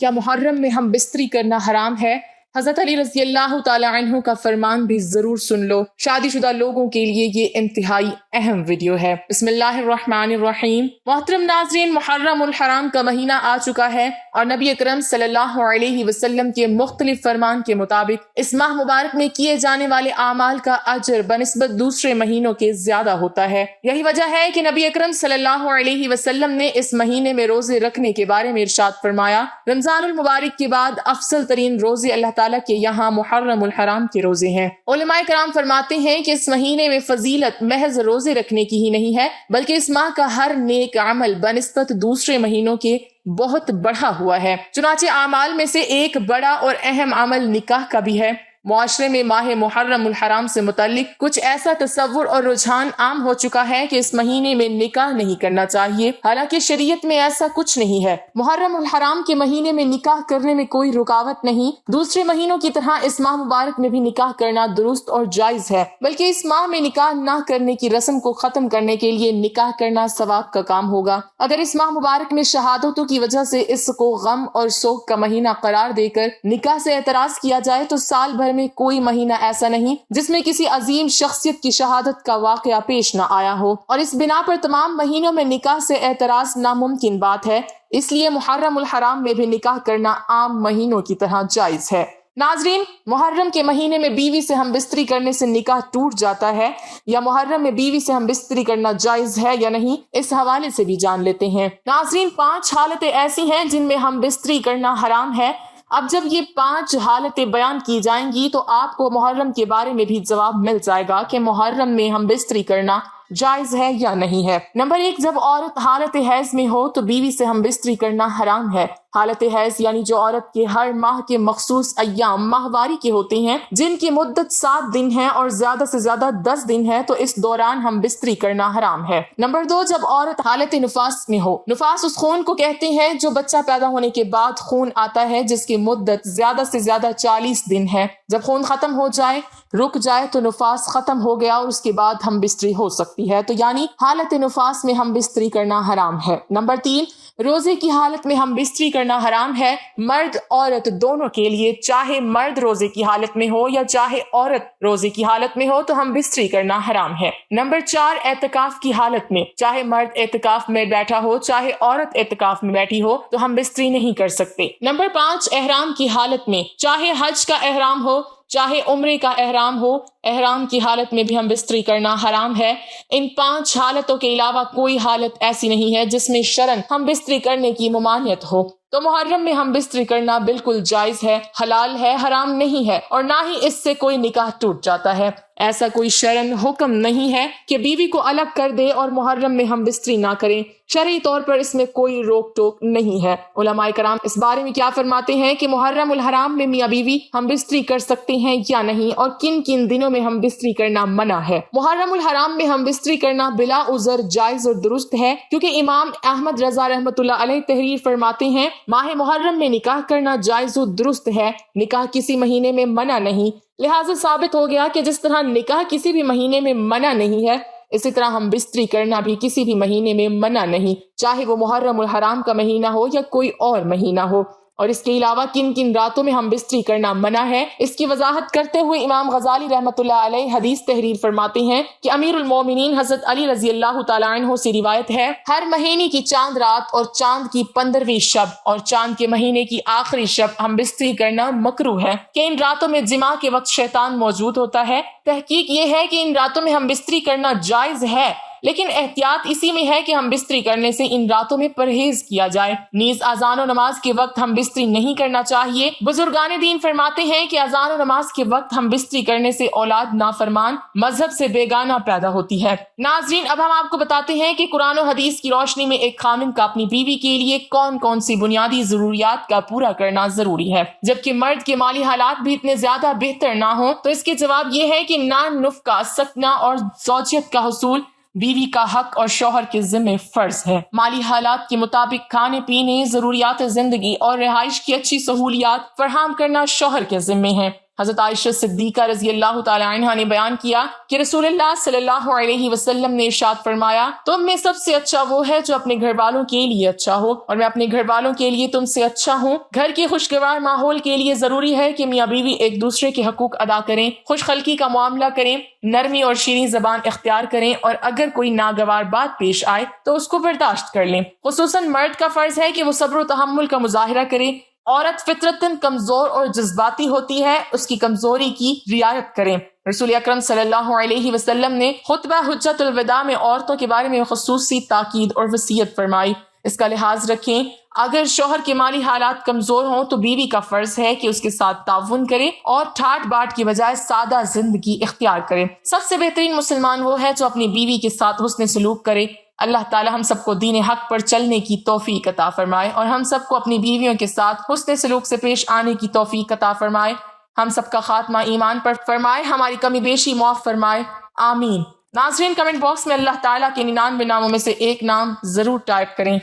کیا محرم میں ہم بستری کرنا حرام ہے؟ حضرت علی رضی اللہ تعالیٰ عنہ کا فرمان بھی ضرور سن لو۔ شادی شدہ لوگوں کے لیے یہ انتہائی اہم ویڈیو ہے۔ بسم اللہ الرحمن الرحیم۔ محترم ناظرین، محرم الحرام کا مہینہ آ چکا ہے اور نبی اکرم صلی اللہ علیہ وسلم کے مختلف فرمان کے مطابق اس ماہ مبارک میں کیے جانے والے اعمال کا اجر بنسبت دوسرے مہینوں کے زیادہ ہوتا ہے۔ یہی وجہ ہے کہ نبی اکرم صلی اللہ علیہ وسلم نے اس مہینے میں روزے رکھنے کے بارے میں ارشاد فرمایا، رمضان المبارک کے بعد افضل ترین روزے اللہ تعالیٰ کے یہاں محرم الحرام کے روزے ہیں۔ علماء کرام فرماتے ہیں کہ اس مہینے میں فضیلت محض روزے رکھنے کی ہی نہیں ہے، بلکہ اس ماہ کا ہر نیک عمل بنسبت دوسرے مہینوں کے بہت بڑھا ہوا ہے۔ چنانچہ اعمال میں سے ایک بڑا اور اہم عمل نکاح کا بھی ہے۔ معاشرے میں ماہ محرم الحرام سے متعلق کچھ ایسا تصور اور رجحان عام ہو چکا ہے کہ اس مہینے میں نکاح نہیں کرنا چاہیے، حالانکہ شریعت میں ایسا کچھ نہیں ہے۔ محرم الحرام کے مہینے میں نکاح کرنے میں کوئی رکاوٹ نہیں، دوسرے مہینوں کی طرح اس ماہ مبارک میں بھی نکاح کرنا درست اور جائز ہے، بلکہ اس ماہ میں نکاح نہ کرنے کی رسم کو ختم کرنے کے لیے نکاح کرنا ثواب کا کام ہوگا۔ اگر اس ماہ مبارک میں شہادتوں کی وجہ سے اس کو غم اور سوگ کا مہینہ قرار دے کر نکاح سے اعتراض کیا جائے تو سال بھر میں کوئی مہینہ ایسا نہیں جس میں کسی عظیم شخصیت کی شہادت کا واقعہ پیش نہ آیا ہو، اور اس بنا پر تمام مہینوں میں نکاح سے اعتراض ناممکن بات ہے۔ اس لیے محرم الحرام میں بھی نکاح کرنا عام مہینوں کی طرح جائز ہے۔ ناظرین، محرم کے مہینے میں بیوی سے ہم بستری کرنے سے نکاح ٹوٹ جاتا ہے یا محرم میں بیوی سے ہم بستری کرنا جائز ہے یا نہیں، اس حوالے سے بھی جان لیتے ہیں۔ ناظرین، 5 حالتیں ایسی ہیں جن میں ہم بستری کرنا حرام ہے۔ اب جب یہ 5 حالتیں بیان کی جائیں گی تو آپ کو محرم کے بارے میں بھی جواب مل جائے گا کہ محرم میں ہم بستری کرنا جائز ہے یا نہیں ہے۔ نمبر 1، جب عورت حالت حیض میں ہو تو بیوی سے ہم بستری کرنا حرام ہے۔ حالت حیض یعنی جو عورت کے ہر ماہ کے مخصوص ایام ماہواری کے ہوتے ہیں، جن کی مدت 7 دن ہے اور زیادہ سے زیادہ 10 دن ہے، تو اس دوران ہم بستری کرنا حرام ہے۔ نمبر 2، جب عورت حالت نفاس میں ہو۔ نفاس اس خون کو کہتے ہیں جو بچہ پیدا ہونے کے بعد خون آتا ہے، جس کی مدت زیادہ سے زیادہ 40 دن ہے۔ جب خون ختم ہو جائے، رک جائے، تو نفاس ختم ہو گیا اور اس کے بعد ہم بستری ہو سکتی ہے، تو یعنی حالت نفاس میں ہم بستری کرنا حرام ہے۔ نمبر 3، روزے کی حالت میں ہم بستری کرنا حرام ہے، مرد عورت دونوں کے لیے، چاہے مرد روزے کی حالت میں ہو یا چاہے عورت روزے کی حالت میں ہو تو ہم بستری کرنا حرام ہے۔ نمبر 4، اعتکاف کی حالت میں، چاہے مرد اعتکاف میں بیٹھا ہو چاہے عورت اعتکاف میں بیٹھی ہو تو ہم بستری نہیں کر سکتے۔ نمبر 5، احرام کی حالت میں، چاہے حج کا احرام ہو چاہے عمرے کا احرام ہو، احرام کی حالت میں بھی ہم بستری کرنا حرام ہے۔ ان 5 حالتوں کے علاوہ کوئی حالت ایسی نہیں ہے جس میں شرعاً ہم بستری کرنے کی ممانعت ہو، تو محرم میں ہم بستری کرنا بالکل جائز ہے، حلال ہے، حرام نہیں ہے، اور نہ ہی اس سے کوئی نکاح ٹوٹ جاتا ہے۔ ایسا کوئی شرعاً حکم نہیں ہے کہ بیوی کو الگ کر دے اور محرم میں ہم بستری نہ کریں، شرعی طور پر اس میں کوئی روک ٹوک نہیں ہے۔ علماء کرام اس بارے میں کیا فرماتے ہیں کہ محرم الحرام میں میاں بیوی ہم بستری کر سکتے ہیں یا نہیں، اور کن کن دنوں میں ہم بستری کرنا منع ہے۔ محرم الحرام میں ہم بستری کرنا بلا عذر جائز اور درست ہے، کیونکہ امام احمد رضا رحمۃ اللہ علیہ تحریر فرماتے ہیں ماہ محرم میں نکاح کرنا جائز و درست ہے، نکاح کسی مہینے میں منع نہیں۔ لہٰذا ثابت ہو گیا کہ جس طرح نکاح کسی بھی مہینے میں منع نہیں ہے، اسی طرح ہم بستری کرنا بھی کسی بھی مہینے میں منع نہیں، چاہے وہ محرم الحرام کا مہینہ ہو یا کوئی اور مہینہ ہو۔ اور اس کے علاوہ کن کن راتوں میں ہم بستری کرنا منع ہے، اس کی وضاحت کرتے ہوئے امام غزالی رحمۃ اللہ علیہ حدیث تحریر فرماتے ہیں کہ امیر المومنین حضرت علی رضی اللہ تعالیٰ عنہ سے روایت ہے، ہر مہینے کی چاند رات اور چاند کی 15ویں شب اور چاند کے مہینے کی آخری شب ہم بستری کرنا مکروہ ہے، کہ ان راتوں میں جماع کے وقت شیطان موجود ہوتا ہے۔ تحقیق یہ ہے کہ ان راتوں میں ہم بستری کرنا جائز ہے، لیکن احتیاط اسی میں ہے کہ ہم بستری کرنے سے ان راتوں میں پرہیز کیا جائے۔ نیز اذان و نماز کے وقت ہم بستری نہیں کرنا چاہیے۔ بزرگان دین فرماتے ہیں کہ اذان و نماز کے وقت ہم بستری کرنے سے اولاد نافرمان، مذہب سے بیگانہ پیدا ہوتی ہے۔ ناظرین، اب ہم آپ کو بتاتے ہیں کہ قرآن و حدیث کی روشنی میں ایک خاوند کا اپنی بیوی کے لیے کون کون سی بنیادی ضروریات کا پورا کرنا ضروری ہے، جبکہ مرد کے مالی حالات بھی اتنے زیادہ بہتر نہ ہوں تو اس کے جواب یہ ہے کہ نان نفقہ، سکنا اور زوجیت کا حصول بیوی کا حق اور شوہر کے ذمہ فرض ہے۔ مالی حالات کے مطابق کھانے پینے، ضروریات زندگی اور رہائش کی اچھی سہولیات فراہم کرنا شوہر کے ذمہ ہے۔ حضرت عائشہ صدیقہ رضی اللہ تعالی عنہا نے بیان کیا کہ رسول اللہ صلی اللہ علیہ وسلم نے ارشاد فرمایا، تم میں سب سے اچھا وہ ہے جو اپنے گھر والوں کے لیے اچھا ہو، اور میں اپنے گھر والوں کے لیے تم سے اچھا ہوں۔ گھر کے خوشگوار ماحول کے لیے ضروری ہے کہ میاں بیوی ایک دوسرے کے حقوق ادا کریں، خوش خلقی کا معاملہ کریں، نرمی اور شیریں زبان اختیار کریں، اور اگر کوئی ناگوار بات پیش آئے تو اس کو برداشت کر لیں۔ خصوصاً مرد کا فرض ہے کہ وہ صبر و تحمل کا مظاہرہ کرے۔ عورت فطرتاً کمزور اور جذباتی ہوتی ہے، اس کی کمزوری کی رعایت کریں۔ رسول اکرم صلی اللہ علیہ وسلم نے خطبہ حجۃ الوداع میں عورتوں کے بارے میں خصوصی تاکید اور وصیت فرمائی۔ اس کا لحاظ رکھیں، اگر شوہر کے مالی حالات کمزور ہوں تو بیوی کا فرض ہے کہ اس کے ساتھ تعاون کرے اور ٹھاٹ باٹ کی بجائے سادہ زندگی اختیار کرے۔ سب سے بہترین مسلمان وہ ہے جو اپنی بیوی کے ساتھ حسن سلوک کرے۔ اللہ تعالی ہم سب کو دین حق پر چلنے کی توفیق عطا فرمائے، اور ہم سب کو اپنی بیویوں کے ساتھ حسن سلوک سے پیش آنے کی توفیق عطا فرمائے۔ ہم سب کا خاتمہ ایمان پر فرمائے، ہماری کمی بیشی معاف فرمائے، آمین۔ ناظرین، کمنٹ باکس میں اللہ تعالیٰ کے 99 ناموں میں سے ایک نام ضرور ٹائپ کریں۔